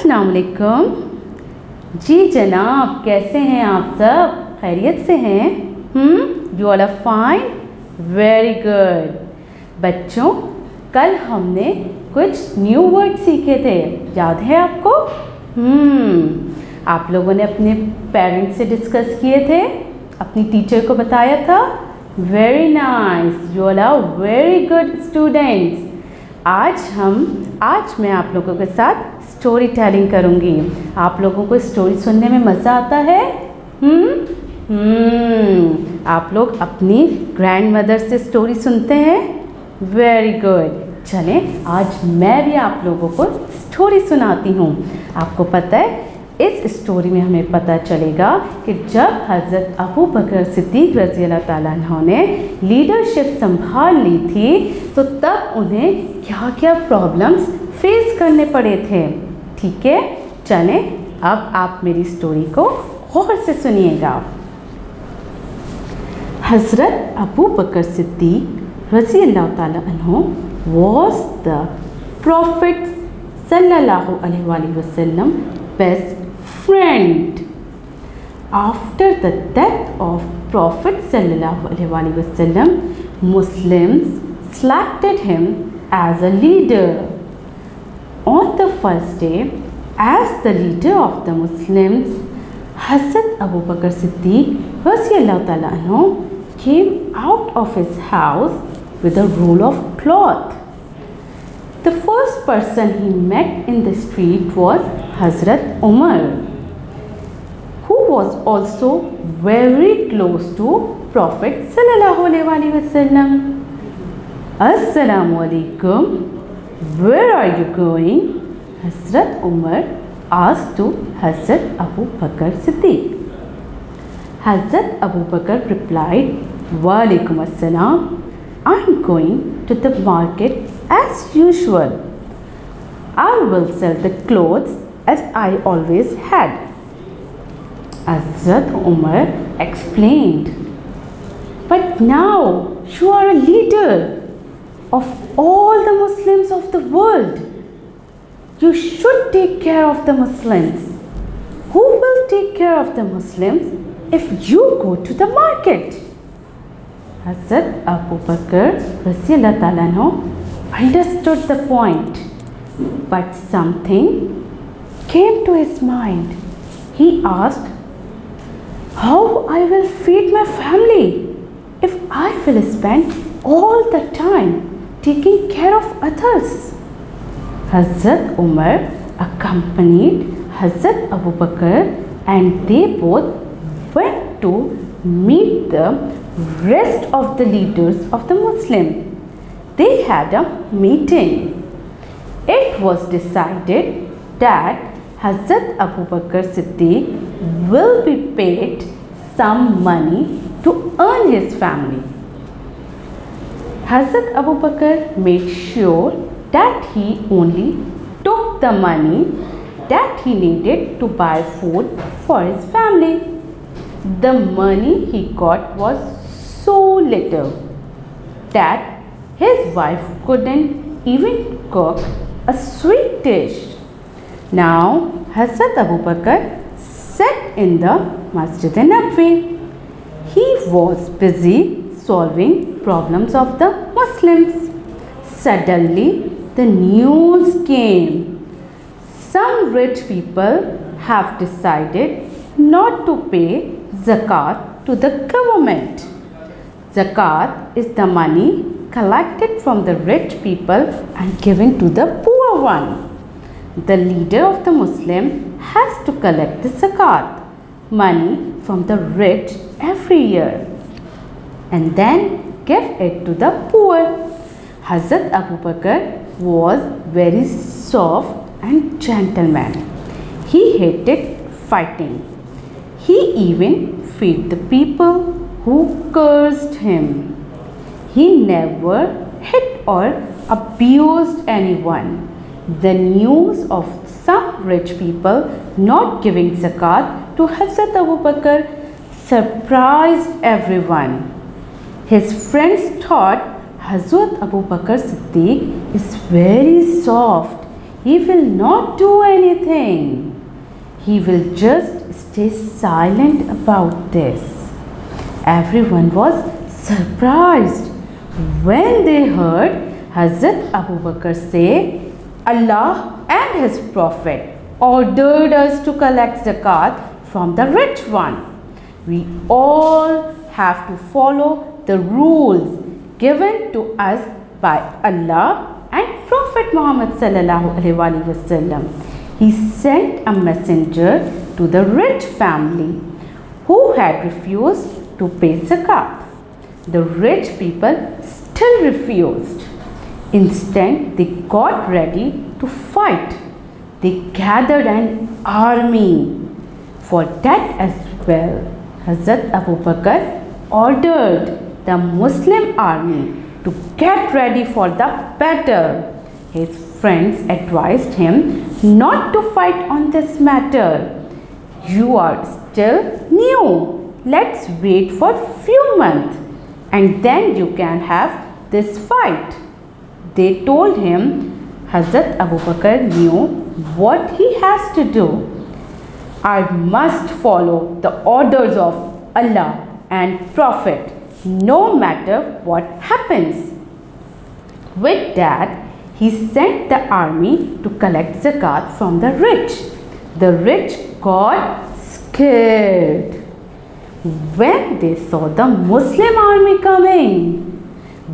अस्सलाम वालेकुम। जी जनाब, कैसे हैं आप सब? खैरियत से हैं? You all are fine, very good. बच्चों, कल हमने कुछ न्यू वर्ड सीखे थे, याद है आपको? आप लोगों ने अपने पेरेंट्स से डिस्कस किए थे, अपनी टीचर को बताया था। Very nice, you all are very good students. आज मैं आप लोगों के साथ स्टोरी टेलिंग करूँगी। आप लोगों को स्टोरी सुनने में मज़ा आता है? आप लोग अपनी ग्रैंड मदर से स्टोरी सुनते हैं? Very good. चलें, आज मैं भी आप लोगों को स्टोरी सुनाती हूँ। आपको पता है, इस स्टोरी में हमें पता चलेगा कि जब हज़रत अबू बकर सिद्दीक़ रज़ी अल्लाह ताला अन्हु ने लीडरशिप संभाल ली थी, तो तब उन्हें क्या क्या प्रॉब्लम्स फेस करने पड़े थे। ठीक है, चलें अब आप मेरी स्टोरी को गौर से सुनिएगा। हज़रत अबू बकर सिद्दीक़ रज़ी अल्लाह ताला अन्हु was the Prophet sallallahu alaihi wasallam best friend. After the death of Prophet sallallahu alaihi wasallam, Muslims selected him as a leader. On the first day, as the leader of the Muslims, Hazrat Abu Bakr Siddiq Radiallahu Ta'ala Anhu came out of his house with a roll of cloth. The first person he met in the street was Hazrat Umar, who was also very close to Prophet sallallahu alaihi wasallam. Assalamu alaikum. Where are you going? Hazrat Umar asked to Hazrat Abu Bakr Siddiq. Hazrat Abu Bakr replied, Wa alaikum assalam. I am going to the market as usual. I will sell the clothes as I always had. Hazrat Umar explained, but now you are a leader of all the Muslims of the world. You should take care of the Muslims. Who will take care of the Muslims if you go to the market? Hazrat Abu Bakr Radiallahu Ta'ala Anhu understood the point, but something came to his mind. He asked, how I will feed my family if I will spend all the time taking care of others? Hazrat Umar accompanied Hazrat Abu Bakr and they both went to meet the rest of the leaders of the Muslim. They had a meeting. It was decided that Hazrat Abu Bakr Siddiq will be paid some money to earn his family. Hazrat Abu Bakr made sure that he only took the money that he needed to buy food for his family. The money he got was so little that his wife couldn't even cook a sweet dish. Now Hazrat Abu Bakr sat in the Masjid an-Nabawi. He was busy solving problems of the Muslims. Suddenly the news came. Some rich people have decided not to pay zakat to the government. Zakat is the money collected from the rich people and given to the poor one. The leader of the Muslim has to collect the zakat money from the rich every year and then give it to the poor. Hazrat Abu Bakr was very soft and gentleman. He hated fighting. He even fed the people who cursed him. He never hit or abused anyone. The news of some rich people not giving zakat to Hazrat Abu Bakr surprised everyone. His friends thought Hazrat Abu Bakr Siddiq is very soft. he will not do anything. He will just stay silent about this. Everyone was surprised when they heard Hazrat Abu Bakr say, Allah and His Prophet ordered us to collect zakat from the rich one. We all have to follow the rules given to us by Allah and Prophet Muhammad sallallahu alaihi wasallam. He sent a messenger to the rich family who had refused to pay zakat. The rich people still refused. Instead, they got ready to fight. They gathered an army. For that as well, Hazrat Abu Bakr ordered the Muslim army to get ready for the battle. His friends advised him not to fight on this matter. You are still new. Let's wait for few months and then you can have this fight. They told him Hazrat Abu Bakr knew what he has to do. I must follow the orders of Allah and Prophet no matter what happens. With that, he sent the army to collect zakat from the rich. The rich got scared when they saw the Muslim army coming.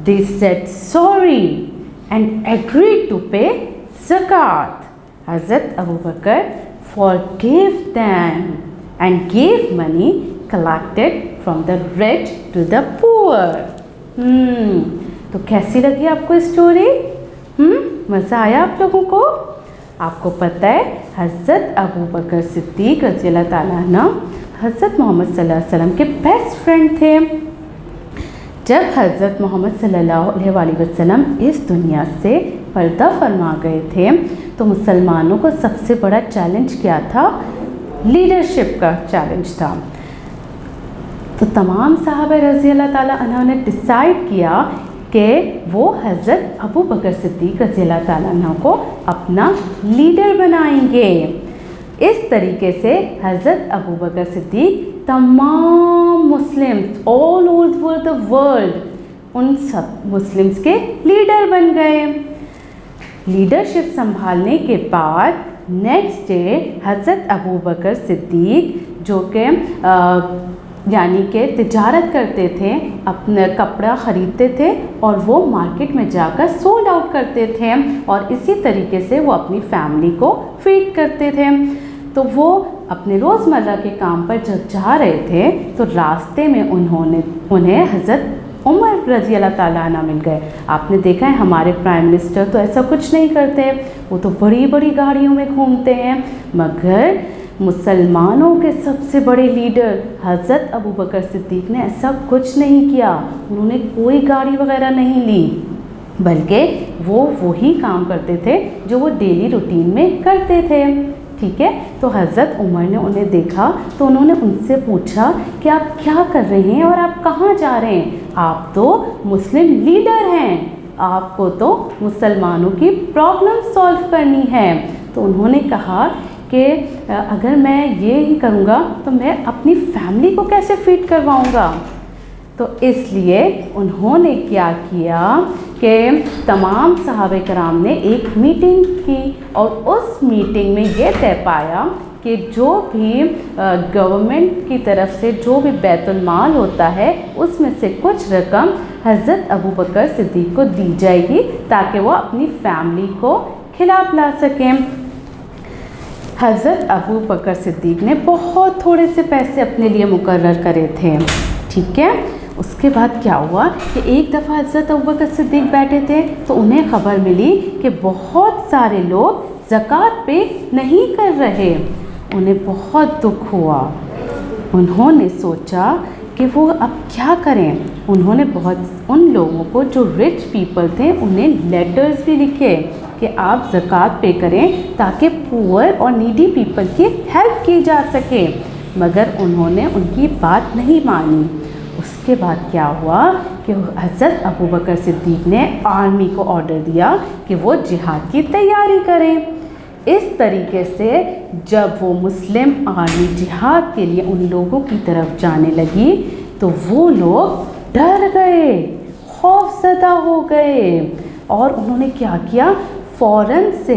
They said sorry and agreed to pay zakat. Hazrat Abu Bakr forgave them and gave money collected from the rich to the poor. तो कैसी लगी आपको story? मज़ा आया आप लोगों को? आपको पता है हज़रत अबू बकर सिद्दीक़ रज़ियल्लाहु ताला अन्हु हज़रत मोहम्मद सल्लल्लाहु अलैहि वसल्लम के बेस्ट फ्रेंड थे। जब हज़रत मोहम्मद सल्लल्लाहु अलैहि वसल्लम इस दुनिया से पर्दा फरमा गए थे तो मुसलमानों को सबसे बड़ा चैलेंज क्या था? लीडरशिप का चैलेंज था। तो तमाम सहाबा रज़ियल्लाहु ताला अन्हु ने डिसाइड किया कि वो हज़रत अबू बकर सिद्दीक़ रज़ियल्लाहु ताला अन्हु को अपना लीडर बनाएंगे। इस तरीके से हज़रत अबू बकर सिद्दीक़ तमाम Muslims all over the world उन सब मुस्लिम्स के लीडर बन गए। लीडरशिप संभालने के बाद नेक्स्ट डे हज़रत अबू बकर सिद्दीक़ जो कि यानी कि तिजारत करते थे, अपना कपड़ा ख़रीदते थे और वो मार्केट में जाकर सोल्ड आउट करते थे और इसी तरीके से वो अपनी फैमिली को फीड करते थे। तो वो अपने रोज़मर्रा के काम पर जब जा रहे थे तो रास्ते में उन्हें हज़रत उमर रज़ियल्लाहु ताला अन्हु मिल गए। आपने देखा है हमारे प्राइम मिनिस्टर तो ऐसा कुछ नहीं करते, वो तो बड़ी बड़ी गाड़ियों में घूमते हैं, मगर मुसलमानों के सबसे बड़े लीडर हज़रत अबू बकर सिद्दीक़ ने ऐसा कुछ नहीं किया। उन्होंने कोई गाड़ी वगैरह नहीं ली, बल्कि वो वही काम करते थे जो वो डेली रूटीन में करते थे। ठीक है, तो हज़रत उमर ने उन्हें देखा तो उन्होंने उनसे पूछा कि आप क्या कर रहे हैं और आप कहाँ जा रहे हैं? आप तो मुस्लिम लीडर हैं, आपको तो मुसलमानों की प्रॉब्लम सॉल्व करनी है। तो उन्होंने कहा कि अगर मैं ये ही करूँगा तो मैं अपनी फैमिली को कैसे फीड करवाऊँगा? तो इसलिए उन्होंने क्या किया कि तमाम सहाबे कराम ने एक मीटिंग की और उस मीटिंग में ये तय पाया कि जो भी गवर्नमेंट की तरफ से जो भी बैतुल माल होता है उसमें से कुछ रकम हज़रत अबू बकर सिद्दीक़ को दी जाएगी ताकि वो अपनी फैमिली को खिला पिला सकें। हज़रत अबू बकर सिद्दीक़ ने बहुत थोड़े से पैसे अपने लिए मुकर्रर करे थे। ठीक है, उसके बाद क्या हुआ कि एक दफ़ा हज़रत अबू बकर सिद्दीक़ बैठे थे तो उन्हें ख़बर मिली कि बहुत सारे लोग ज़कात पे नहीं कर रहे। उन्हें बहुत दुख हुआ। उन्होंने सोचा कि वो अब क्या करें। उन्होंने उन लोगों को जो रिच पीपल थे उन्हें लेटर्स भी लिखे कि आप ज़कात पे करें ताकि पुअर और नीडी पीपल की हेल्प की जा सके, मगर उन्होंने उनकी बात नहीं मानी। उसके बाद क्या हुआ कि हज़रत अबू बकर सिद्दीक़ ने आर्मी को ऑर्डर दिया कि वो जिहाद की तैयारी करें। इस तरीके से जब वो मुस्लिम आर्मी जिहाद के लिए उन लोगों की तरफ जाने लगी तो वो लोग डर गए, खौफज़दा हो गए और उन्होंने क्या किया, फ़ौरन से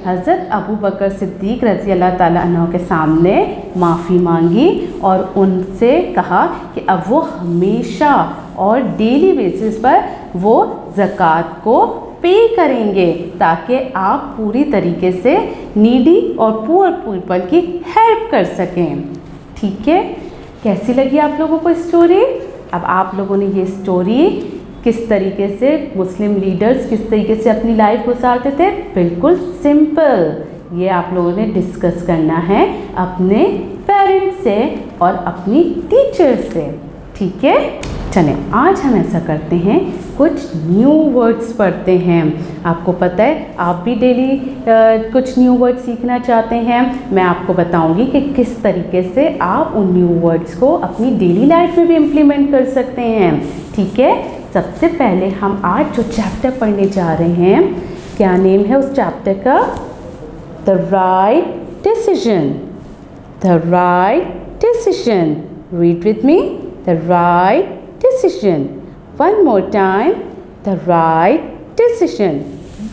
हज़रत अबू बकर सिद्दीक़ रज़ी अल्लाह ताला अन्हु के सामने माफ़ी मांगी और उनसे कहा कि अब वो हमेशा और डेली बेसिस पर वो ज़कात को पे करेंगे ताकि आप पूरी तरीके से नीडी और पुअर पीपल की हेल्प कर सकें। ठीक है, कैसी लगी आप लोगों को स्टोरी? अब आप लोगों ने ये स्टोरी किस तरीके से मुस्लिम लीडर्स किस तरीके से अपनी लाइफ गुजारते थे, बिल्कुल सिंपल ये आप लोगों ने डिस्कस करना है अपने पेरेंट्स से और अपनी टीचर से। ठीक है, चलें आज हम ऐसा करते हैं, कुछ न्यू वर्ड्स पढ़ते हैं। आपको पता है आप भी डेली कुछ न्यू वर्ड सीखना चाहते हैं। मैं आपको बताऊंगी कि किस तरीके से आप उन न्यू वर्ड्स को अपनी डेली लाइफ में भी इम्प्लीमेंट कर सकते हैं। ठीक है, सबसे पहले हम आज जो चैप्टर पढ़ने जा रहे हैं, क्या नेम है उस चैप्टर का? The right decision. The right decision. Read with me, the right decision. One more time, the right decision.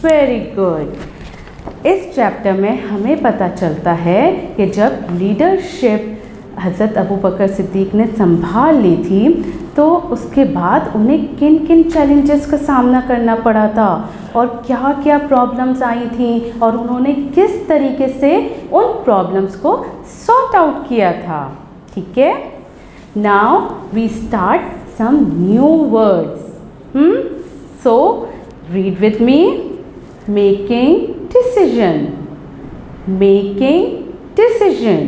Very good. इस चैप्टर में हमें पता चलता है कि जब लीडरशिप हज़रत अबू बकर सिद्दीक़ ने संभाल ली थी तो उसके बाद उन्हें किन किन चैलेंजेस का सामना करना पड़ा था और क्या क्या प्रॉब्लम्स आई थी और उन्होंने किस तरीके से उन प्रॉब्लम्स को सॉर्ट आउट किया था। ठीक है, now we start some new words. So read with me. Making decision. Making decision.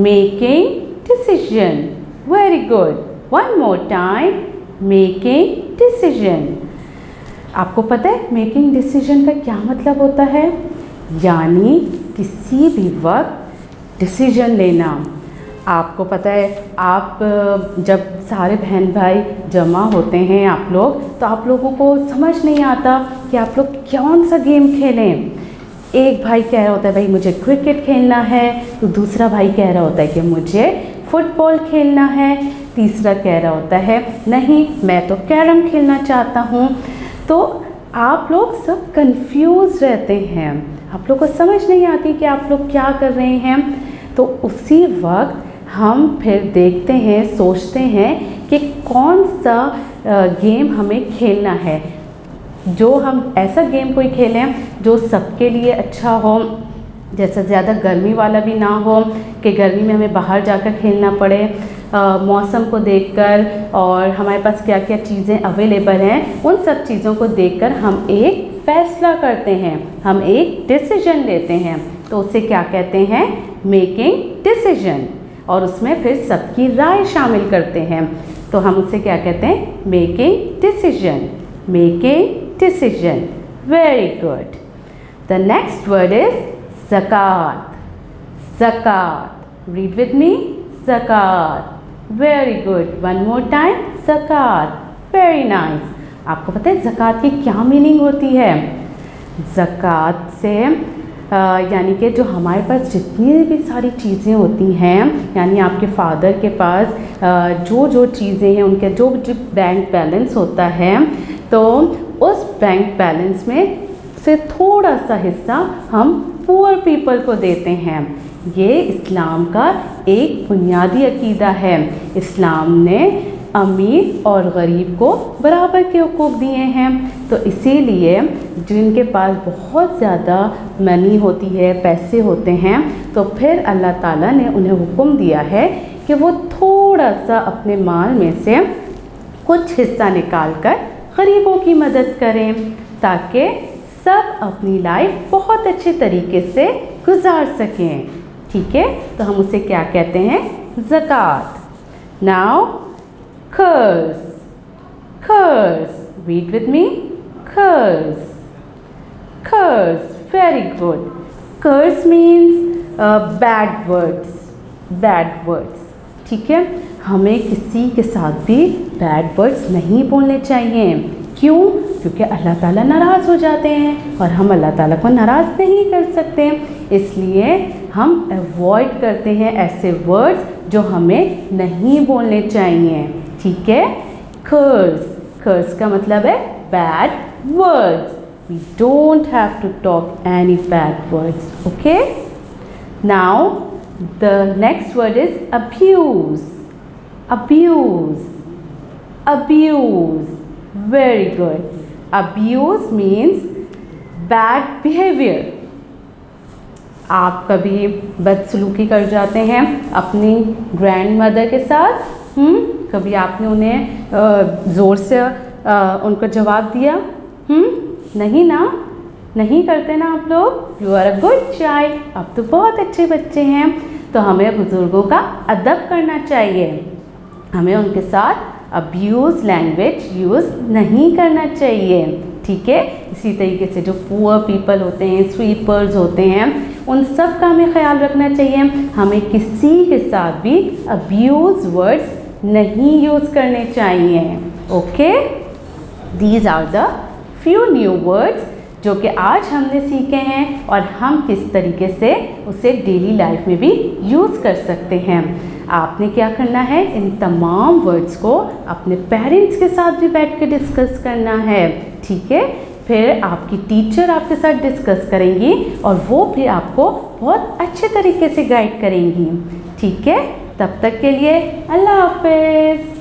Making decision. Very good. One more time. Making decision. आपको पता है मेकिंग डिसीजन का क्या मतलब होता है? यानी किसी भी वक्त डिसीजन लेना। आपको पता है आप जब सारे बहन भाई जमा होते हैं आप लोग, तो आप लोगों को समझ नहीं आता कि आप लोग कौन सा गेम खेलें। एक भाई कह रहा होता है भाई मुझे क्रिकेट खेलना है, तो दूसरा भाई कह रहा होता है कि मुझे फुटबॉल खेलना है, तीसरा कह रहा होता है नहीं मैं तो कैरम खेलना चाहता हूँ। तो आप लोग सब कंफ्यूज रहते हैं, आप लोग को समझ नहीं आती कि आप लोग क्या कर रहे हैं। तो उसी वक्त हम फिर देखते हैं, सोचते हैं कि कौन सा गेम हमें खेलना है, जो हम ऐसा गेम कोई खेलें जो सबके लिए अच्छा हो, जैसे ज़्यादा गर्मी वाला भी ना हो कि गर्मी में हमें बाहर जाकर खेलना पड़े, मौसम को देखकर और हमारे पास क्या क्या चीज़ें अवेलेबल हैं उन सब चीज़ों को देखकर हम एक फ़ैसला करते हैं, हम एक डिसीजन लेते हैं। तो उसे क्या कहते हैं? Making decision. और उसमें फिर सबकी राय शामिल करते हैं, तो हम उसे क्या कहते हैं? Making decision. Making decision. Very good. The next word is ज़कात। ज़कात। रीड विद मी, ज़कात। Very good. One more time, ज़कात। Very nice. आपको पता है ज़कात की क्या मीनिंग होती है? ज़कात से यानी कि जो हमारे पास जितनी भी सारी चीज़ें होती हैं, यानी आपके फादर के पास जो जो चीज़ें हैं उनके जो बैंक बैलेंस होता है, तो उस बैंक बैलेंस में से थोड़ा सा हिस्सा हम पुअर पीपल को देते हैं। ये इस्लाम का एक बुनियादी अकीदा है। इस्लाम ने अमीर और गरीब को बराबर के हुकूक दिए हैं। तो इसीलिए जिनके पास बहुत ज़्यादा मनी होती है, पैसे होते हैं, तो फिर अल्लाह ताला ने उन्हें हुक्म दिया है कि वो थोड़ा सा अपने माल में से कुछ हिस्सा निकाल कर गरीबों की मदद करें ताकि सब अपनी लाइफ बहुत अच्छे तरीके से गुजार सकें। ठीक है, तो हम उसे क्या कहते हैं? ज़कात। Now curse. Curse. Read with me. Curse. Curse. Very good. Curse means bad words. Bad words. ठीक है, हमें किसी के साथ भी बैड वर्ड्स नहीं बोलने चाहिए। क्यों? क्योंकि अल्लाह ताला नाराज़ हो जाते हैं और हम अल्लाह ताला को नाराज़ नहीं कर सकते, इसलिए हम अवॉइड करते हैं ऐसे वर्ड्स जो हमें नहीं बोलने चाहिए। ठीक है? कर्स का मतलब है bad words. We don't have to talk any bad words. Okay? Now the next word is abuse. Abuse. Very good. Abuse means bad behavior. आप कभी बदसलूकी कर जाते हैं अपनी ग्रैंड मदर के साथ, कभी आपने उन्हें ज़ोर से उनको जवाब दिया, नहीं ना? नहीं करते ना आप लोग? You are a good child, आप तो बहुत अच्छे बच्चे हैं। तो हमें बुज़ुर्गों का अदब करना चाहिए, हमें उनके साथ अब्यूज़ लैंग्वेज यूज़ नहीं करना चाहिए। ठीक है? इसी तरीके से जो पुअर पीपल होते हैं, स्वीपर्स होते हैं, उन सब का हमें ख्याल रखना चाहिए। हमें किसी के साथ भी अब्यूज़ वर्ड्स नहीं यूज़ करने चाहिए। Okay? These are the few new words जो कि आज हमने सीखे हैं और हम किस तरीके से उसे डेली लाइफ में भी यूज़ कर सकते हैं। आपने क्या करना है, इन तमाम वर्ड्स को अपने पेरेंट्स के साथ भी बैठ के डिस्कस करना है। ठीक है? फिर आपकी टीचर आपके साथ डिस्कस करेंगी और वो भी आपको बहुत अच्छे तरीके से गाइड करेंगी। ठीक है? तब तक के लिए अल्लाह हाफ़िज़।